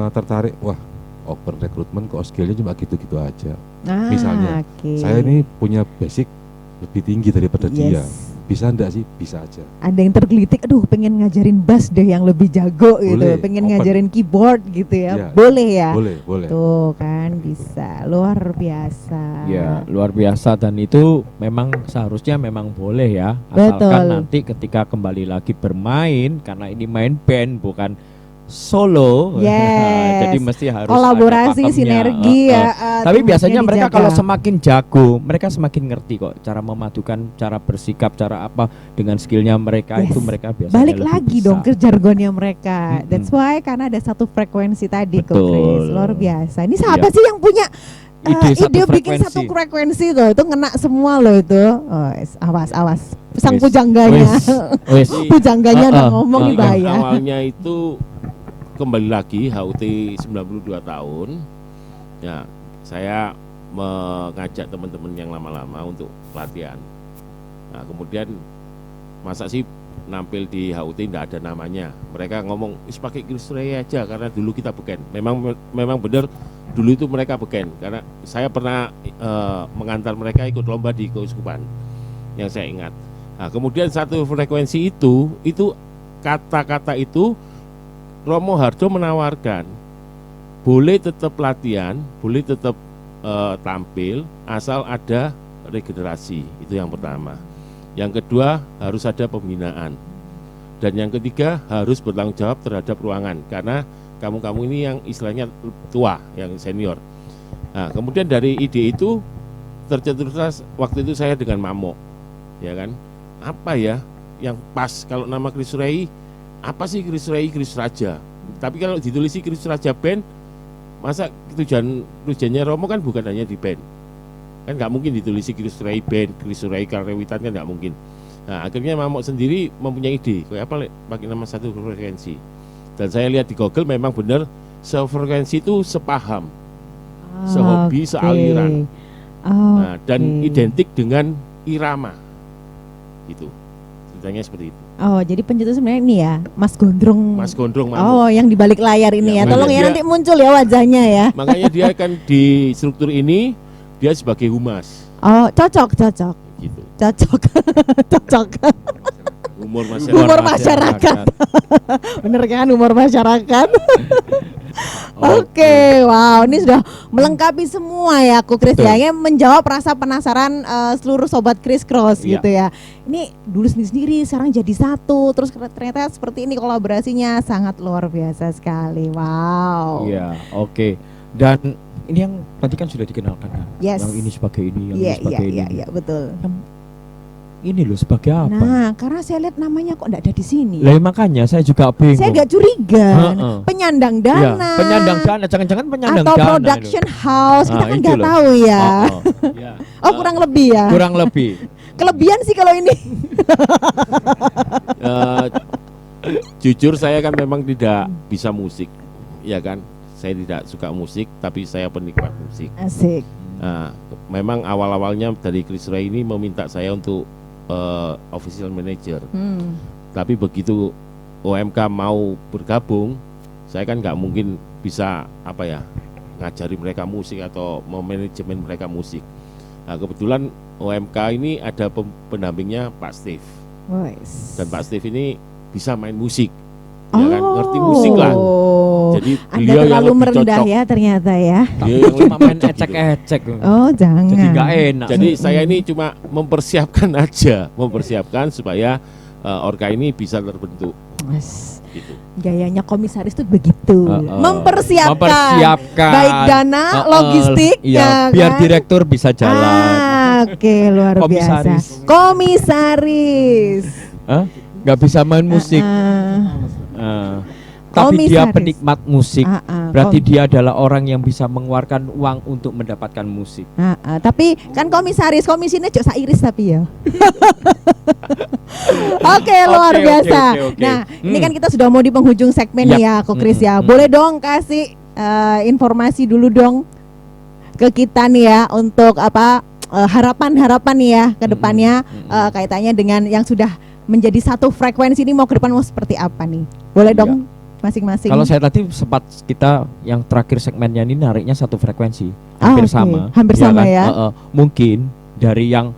tertarik, wah open recruitment kok skillnya cuma gitu-gitu aja. Ah, Misalnya, oke. saya ini punya basic lebih tinggi daripada dia. Yes. Bisa enggak sih? Bisa aja. Ada yang tergelitik, aduh pengen ngajarin bass deh yang lebih jago gitu, Boleh, pengen open. ngajarin keyboard gitu ya, Iya, boleh ya? Boleh, boleh. Tuh kan bisa, luar biasa. Ya, luar biasa, dan itu memang seharusnya memang boleh ya. Betul. Asalkan nanti ketika kembali lagi bermain, karena ini main band bukan solo. Yes. Jadi mesti harus Kolaborasi, ada pakemnya. sinergi ya. Tapi teamworknya biasanya mereka dijaga. kalau semakin jago, mereka semakin ngerti kok cara memadukan, cara bersikap, cara apa dengan skillnya mereka. Yes. Itu mereka biasanya balik lebih lagi bisa. dong ke jargonnya mereka. Mm-mm. That's why karena ada satu frekuensi tadi kok, Betul. Chris. Luar biasa. Ini siapa Iya. sih yang punya Ide ide satu bikin frekuensi. satu frekuensi tuh? Itu ngena semua loh itu. Oh, awas. Sang Wis, pujangganya. wis. Pujangganya udah ngomong Jadi nih kan bahaya. awalnya itu kembali lagi HUT 92 tahun. Ya, saya mengajak teman-teman yang lama-lama untuk latihan. Nah, kemudian masa sih nampil di HUT tidak ada namanya. Mereka ngomong, "Wis pakai Kristore aja karena dulu kita beken." Memang benar dulu itu mereka beken karena saya pernah mengantar mereka ikut lomba di keuskupan yang saya ingat. Nah, kemudian satu frekuensi itu kata-kata itu Romo Hardo menawarkan boleh tetap latihan, boleh tetap tampil asal ada regenerasi. Itu yang pertama. Yang kedua harus ada pembinaan. Dan yang ketiga harus bertanggung jawab terhadap ruangan karena kamu-kamu ini yang istilahnya tua, yang senior. Nah, kemudian dari ide itu tercetuslah waktu itu saya dengan Mamo, ya kan? Apa ya yang pas kalau nama Kristore? Apa sih Kristore, Kristus Raja? Tapi kalau ditulisi Kristus Raja Band, masa tujuannya Romo kan bukan hanya di band, kan nggak mungkin ditulisi Kristore Band, Kristore Karawitan kan nggak mungkin. Nah, akhirnya Mamok sendiri mempunyai ide, kayak apa pakai nama satu frekuensi. Dan saya lihat di Google memang benar sefrekuensi itu sepaham, sehobi, sealiran. Nah, dan identik dengan irama. Gitu. Ceritanya seperti itu. Oh, jadi pencetus sebenarnya ini ya, Mas Gondrong. Mas Gondrong Mamok. Oh, yang di balik layar ini ya. Tolong ya nanti muncul ya wajahnya ya. Makanya dia akan di struktur ini dia sebagai humas. Oh, cocok. Gitu. Cocok. Humor masyarakat. Bener kan, humor masyarakat. Oke, wow, ini sudah melengkapi semua ya, Ko Kris ya, yang menjawab rasa penasaran seluruh sobat Kris Cross gitu ya. Ini dulu sendiri, sekarang jadi satu, terus ternyata seperti ini kolaborasinya sangat luar biasa sekali. Wow. Iya, oke. Dan ini yang tadi kan sudah dikenalkan kan? Yes. Yang ini sebagai ini, yang ini sebagai ini. Iya, betul. Ini loh sebagai apa? Nah, karena saya lihat namanya kok enggak ada di sini. Lah makanya saya juga bingung. Saya agak curiga. Penyandang dana. Ya, penyandang dana, jangan-jangan penyandang atau dana. Atau production house, kita kan nggak loh. tahu ya. Oh, kurang lebih ya. Kurang lebih. Kelebihan sih kalau ini. Jujur saya kan memang tidak bisa musik, ya kan. Saya tidak suka musik, tapi saya penikmat musik. Asik. Nah, memang awal-awalnya dari Chris Ray ini meminta saya untuk official manager. Tapi begitu OMK mau bergabung, saya kan nggak mungkin bisa ngajari mereka musik atau memanajemen mereka musik. Nah, kebetulan OMK ini ada pendampingnya Pak Steve. Dan Pak Steve ini bisa main musik. Ya kan, ngerti musik lah. Jadi beliau yang lebih merendah cocok. Ya ternyata ya. Dia yang cuma main ecek-ecek. Oh, jangan. Jadi nggak enak. Jadi saya ini cuma mempersiapkan supaya orka ini bisa terbentuk. Gitu. Gayanya komisaris tuh begitu. Mempersiapkan. Baik dana, logistik, iya, ya biar kan? direktur bisa jalan. Oke, luar biasa. Komisaris. Nggak bisa main musik. Tapi dia penikmat musik, berarti dia adalah orang yang bisa mengeluarkan uang untuk mendapatkan musik. Tapi kan komisinya jok sairis tapi ya. Oke, luar biasa. Nah, ini kan kita sudah mau di penghujung segmen ya, Ko Kris ya. Boleh dong kasih informasi dulu dong ke kita nih ya untuk harapan-harapan nih ya ke depannya kaitannya dengan yang sudah menjadi satu frekuensi ini mau ke depan mau seperti apa nih? Boleh dong masing-masing. Kalau saya tadi sempat kita yang terakhir segmennya ini nariknya satu frekuensi, hampir sama. Hampir sama ya. Mungkin dari yang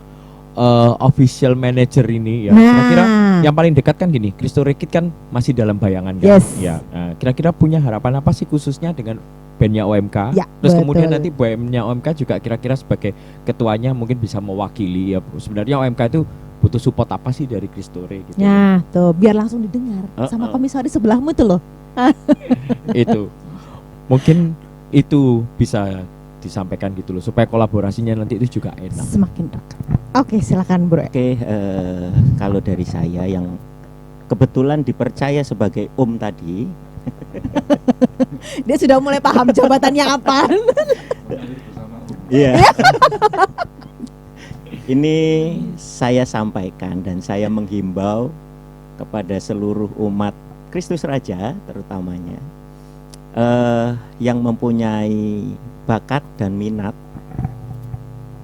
official manager ini ya. Kira-kira yang paling dekat kan gini, Kristo Rekit kan masih dalam bayangan kan. Ya. Kira-kira punya harapan apa sih khususnya dengan bandnya OMK? Ya, terus kemudian nanti bandnya OMK juga kira-kira sebagai ketuanya mungkin bisa mewakili ya. Sebenarnya OMK itu butuh support apa sih dari Kristore gitu. Nah, tuh biar langsung didengar sama komisaris sebelahmu tuh loh. Itu. Mungkin itu bisa disampaikan gitu loh supaya kolaborasinya nanti itu juga enak. Semakin dekat. Oke, silakan Bro. Oke, kalau dari saya yang kebetulan dipercaya sebagai tadi. Dia sudah mulai paham jabatannya apa. Iya. Ini saya sampaikan dan saya menghimbau kepada seluruh umat Kristus Raja terutamanya yang mempunyai bakat dan minat,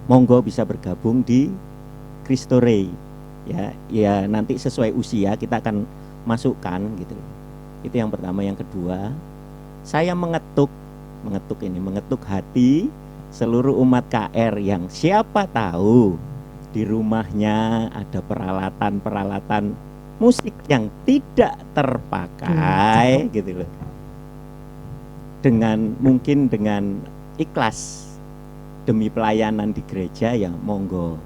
monggo bisa bergabung di Kristore ya nanti sesuai usia kita akan masukkan gitu. Itu yang pertama. Yang kedua, saya mengetuk hati seluruh umat KR yang siapa tahu di rumahnya ada peralatan musik yang tidak terpakai gitu loh. Mungkin dengan ikhlas demi pelayanan di gereja ya monggo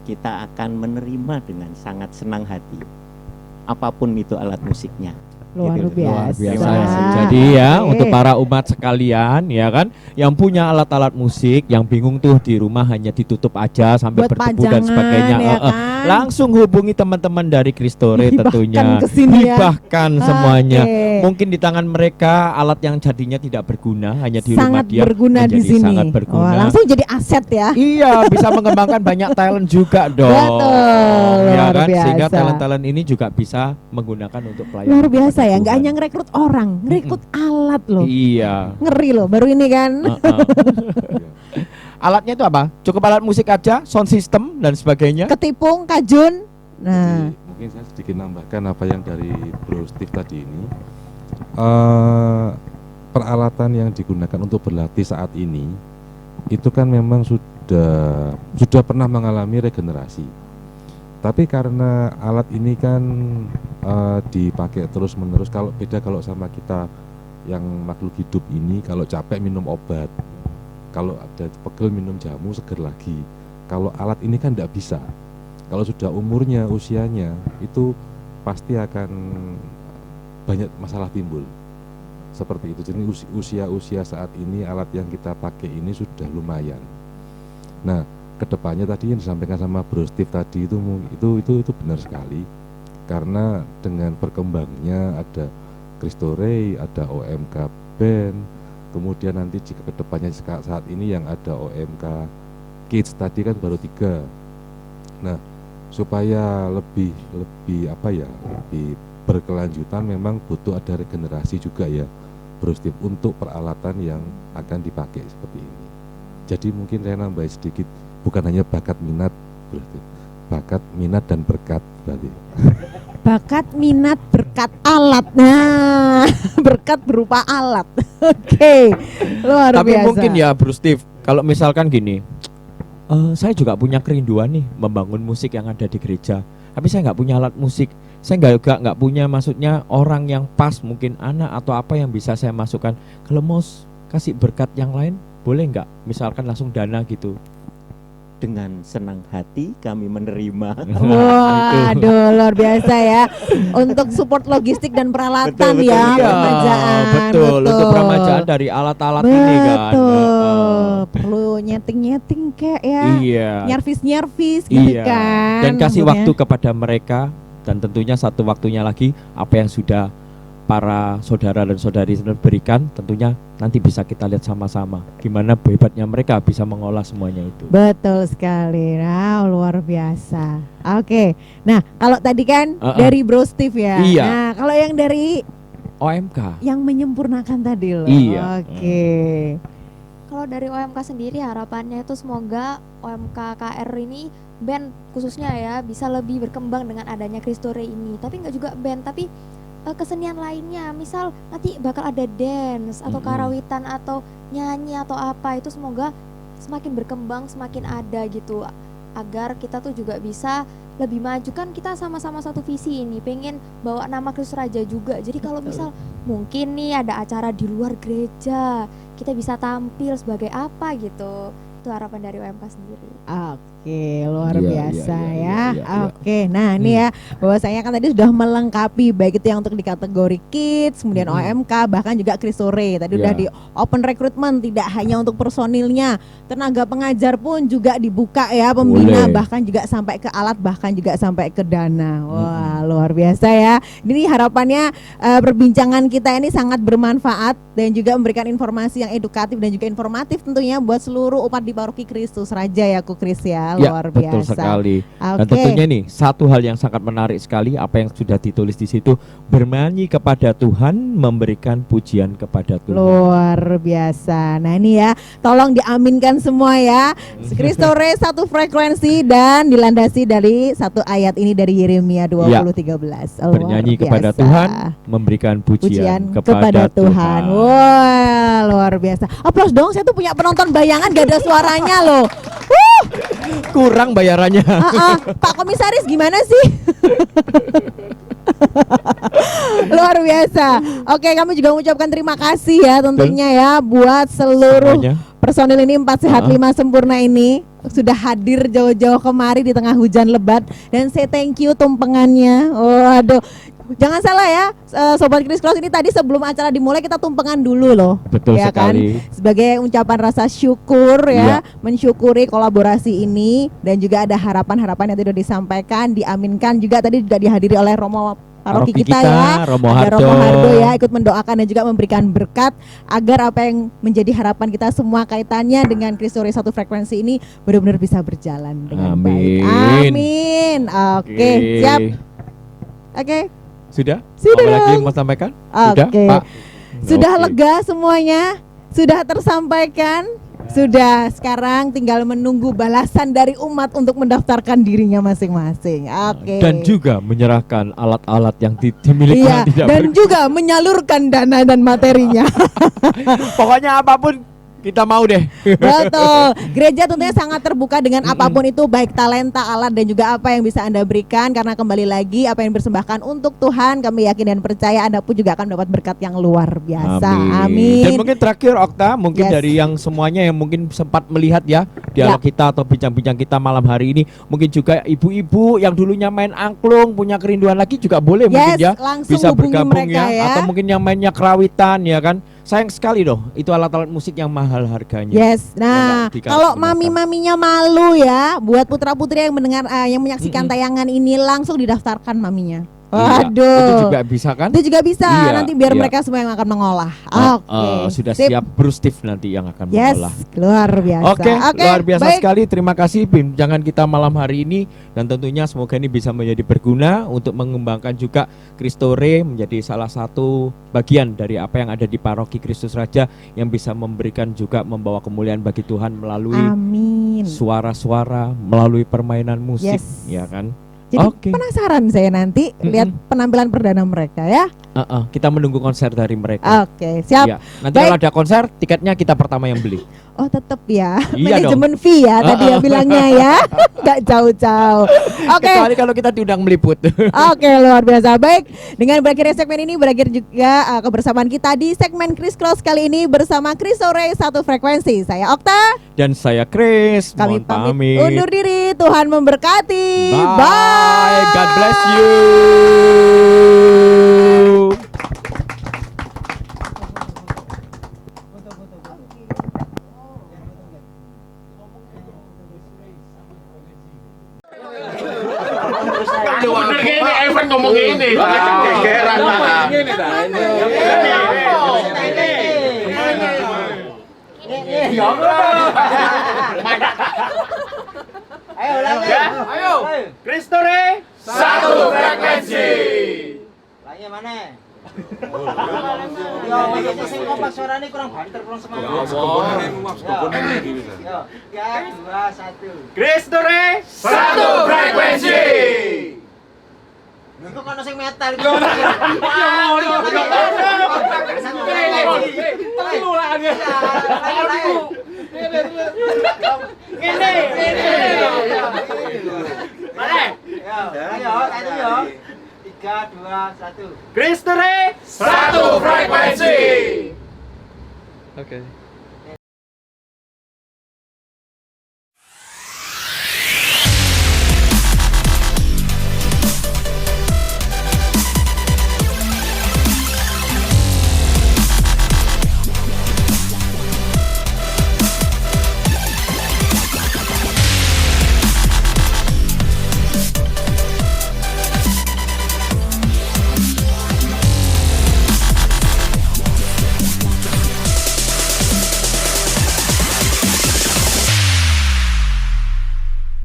kita akan menerima dengan sangat senang hati apapun itu alat musiknya. Luar biasa. Jadi ya untuk para umat sekalian ya kan yang punya alat-alat musik yang bingung tuh di rumah hanya ditutup aja sampai berdebu dan sebagainya ya kan? Langsung hubungi teman-teman dari Kristore tentunya kesini hibahkan semuanya Mungkin di tangan mereka alat yang jadinya tidak berguna, hanya di rumah Sangat dia berguna di menjadi sini. sangat berguna. Wah, langsung jadi aset ya. Iya, bisa mengembangkan banyak talent juga dong. Betul, Ya luar kan, sehingga biasa. talent-talent ini juga bisa menggunakan untuk pelayanan. Luar biasa kepada ya, nggak Tuhan. hanya ngerekrut orang, ngerekrut alat loh. Iya. Ngeri loh, baru ini kan. Alatnya itu apa? Cukup alat musik aja, sound system dan sebagainya. Ketipung, kajun. Nah, Jadi, mungkin saya sedikit nambahkan apa yang dari Bro Steve tadi ini. Peralatan yang digunakan untuk berlatih saat ini itu kan memang sudah pernah mengalami regenerasi. Tapi karena alat ini kan dipakai terus menerus, kalau sama kita yang makhluk hidup ini, kalau capek minum obat, kalau ada pegel minum jamu seger lagi. Kalau alat ini kan tidak bisa. Kalau sudah umurnya, usianya, itu pasti akan banyak masalah timbul. Seperti itu. Jadi usia saat ini alat yang kita pakai ini sudah lumayan. Nah, kedepannya tadi yang disampaikan sama Bro Steve tadi itu benar sekali. Karena dengan berkembangnya ada Cristo Rey, ada OMK Band, kemudian nanti jika kedepannya saat ini yang ada OMK Kids tadi kan baru 3. Nah, supaya lebih berkelanjutan memang butuh ada regenerasi juga ya, Bro Steve, untuk peralatan yang akan dipakai seperti ini. Jadi mungkin saya nambah sedikit, bukan hanya bakat minat, Bro Steve, bakat minat dan berkat berarti. bakat, minat, berkat, alat. Nah, berkat berupa alat. Oke, luar Tapi biasa. mungkin ya Bro Steve, kalau misalkan gini, saya juga punya kerinduan nih membangun musik yang ada di gereja. Tapi saya nggak punya alat musik. Saya nggak punya, maksudnya orang yang pas, mungkin anak atau apa yang bisa saya masukkan. Kalau mau kasih berkat yang lain, boleh nggak? Misalkan langsung dana gitu. Dengan senang hati kami menerima. Waduh, luar biasa ya. Untuk support logistik dan peralatan Betul, ya, iya. peremajaan. Betul, untuk peremajaan dari alat-alat ini kan. Betul. Perlu nyeting-nyeting kayak ya. Iya. Nyervis gitu Iya. kan. Dan kasih maksudnya. waktu kepada mereka, dan tentunya satu waktunya lagi apa yang sudah para saudara dan saudari berikan, tentunya nanti bisa kita lihat sama-sama gimana hebatnya mereka bisa mengolah semuanya itu. Betul sekali. Nah, luar biasa. Oke. Nah, kalau tadi kan dari Bro Steve ya. Iya. Nah, kalau yang dari OMK yang menyempurnakan tadi loh. Iya. Oke. Kalau dari OMK sendiri harapannya itu semoga OMK KR ini band khususnya ya bisa lebih berkembang dengan adanya Cristo Rey ini. Tapi nggak juga band, tapi kesenian lainnya. Misal nanti bakal ada dance atau karawitan atau nyanyi atau apa, itu semoga semakin berkembang, semakin ada gitu. Agar kita tuh juga bisa lebih maju, kan kita sama-sama satu visi ini, pengen bawa nama Kristus Raja juga. Jadi kalau misal mungkin nih ada acara di luar gereja, kita bisa tampil sebagai apa gitu. Itu harapan dari OMK sendiri. Oke, luar Iya, biasa iya. Oke, nah ini ya bahwasanya kan tadi sudah melengkapi baik itu yang untuk di kategori kids, kemudian OMK, bahkan juga Cristo Rey. Tadi udah di open recruitment, tidak hanya untuk personilnya, tenaga pengajar pun juga dibuka ya, pembina, Boleh. bahkan juga sampai ke alat, bahkan juga sampai ke dana. Wah, luar biasa ya. Ini harapannya perbincangan kita ini sangat bermanfaat dan juga memberikan informasi yang edukatif dan juga informatif tentunya buat seluruh umat di Paroki Kristus Raja ya, Ku Kris ya. Ya, Luar betul biasa. sekali. Dan Oke. tentunya nih satu hal yang sangat menarik sekali apa yang sudah ditulis di situ, bernyanyi kepada Tuhan, memberikan pujian kepada Tuhan. Luar biasa. Nah ini ya, tolong diaminkan semua ya. Cristo Rey satu frekuensi dan dilandasi dari satu ayat ini dari Yeremia 20:13. Bernyanyi kepada Tuhan, memberikan pujian kepada Tuhan. Wah, luar biasa. Aplaus dong, saya tuh punya penonton bayangan gak ada suaranya loh. Kurang bayarannya. Pak Komisaris gimana sih? Luar biasa. Oke, kami juga mengucapkan terima kasih ya tentunya ya buat seluruh Semuanya. personil ini 4 Sehat 5 Sempurna ini sudah hadir jauh-jauh kemari di tengah hujan lebat, dan saya thank you tumpengannya. Waduh, jangan salah ya Sobat Kris Cross, ini tadi sebelum acara dimulai kita tumpengan dulu loh. Betul ya sekali. Kan? Sebagai ucapan rasa syukur ya, mensyukuri kolaborasi ini, dan juga ada harapan-harapan yang sudah disampaikan, diaminkan juga tadi juga dihadiri oleh Romo paroki kita ya, Romo ada Hardo. Romo Hardo ya, ikut mendoakan dan juga memberikan berkat agar apa yang menjadi harapan kita semua kaitannya dengan Kristore Satu Frekuensi ini benar-benar bisa berjalan dengan baik. Amin. Oke, siap. Oke. Sudah? Sudah Apa lagi dong. yang mau sampaikan? Sudah, Oke. Pak? Sudah Oke. lega semuanya? Sudah tersampaikan? Sudah, sekarang tinggal menunggu balasan dari umat untuk mendaftarkan dirinya masing-masing. Oke. Dan juga menyerahkan alat-alat yang dimiliki Iya, tidak dan juga menyalurkan dana dan materinya. Pokoknya apapun kita mau deh. Betul. Gereja tentunya sangat terbuka dengan apapun itu, baik talenta, alat dan juga apa yang bisa Anda berikan, karena kembali lagi apa yang dipersembahkan untuk Tuhan, kami yakin dan percaya Anda pun juga akan mendapat berkat yang luar biasa. Amin. Dan mungkin terakhir Okta, mungkin Yes. dari yang semuanya yang mungkin sempat melihat ya dialog kita atau bincang-bincang kita malam hari ini, mungkin juga ibu-ibu yang dulunya main angklung punya kerinduan lagi juga boleh mungkin ya langsung bisa hubungi bergabung mereka ya. atau mungkin yang mainnya kerawitan ya kan. Sayang sekali loh, itu alat-alat musik yang mahal harganya. Yes. Nah, Yang nggak kalau digunakan. mami-maminya malu ya, buat putra-putri yang mendengar yang menyaksikan tayangan ini, langsung didaftarkan maminya. Iya, Waduh. itu juga bisa kan? Itu juga bisa. Iya, Nanti biar iya. mereka semua yang akan mengolah. Oke. Sudah Sip. siap Brustif nanti yang akan Yes, mengolah. luar biasa. Oke, luar biasa baik. sekali. Terima kasih bincangan kita malam hari ini, dan tentunya semoga ini bisa menjadi berguna untuk mengembangkan juga Kristore menjadi salah satu bagian dari apa yang ada di Paroki Kristus Raja yang bisa memberikan juga membawa kemuliaan bagi Tuhan melalui Amin. suara-suara, melalui permainan musik, Yes. ya kan? Jadi Oke. penasaran saya nanti lihat penampilan perdana mereka ya. Kita menunggu konser dari mereka. Oke, siap. Ya, nanti kalau ada konser, tiketnya kita pertama yang beli. Oh tetap ya, Iya manajemen fee ya tadi ya bilangnya ya, nggak jauh-jauh. Oke. Kecuali kalau kita diundang meliput. Oke, luar biasa. Baik, dengan berakhirnya segmen ini berakhir juga kebersamaan kita di segmen Chris Cross kali ini bersama Kristore Satu Frekuensi. Saya Okta. Dan saya Chris. Kami Mohon pamit undur diri. Tuhan memberkati. Bye. God bless you. Bener gini, Evan ngomong gini. Gegeran Pak. Ayo ulangi. Ya, ayo. Kristore Satu Frekuensi. Ulangi mana? Yo, maksudnya sing kompak suaranya kurang banter, kurang semangat. Yo, 3, 2, 1. Kristore Satu Frekuensi. Kok kono sing metal iki? Ayo, 3, 2, 1. Kristore Satu Frekuensi. Oke.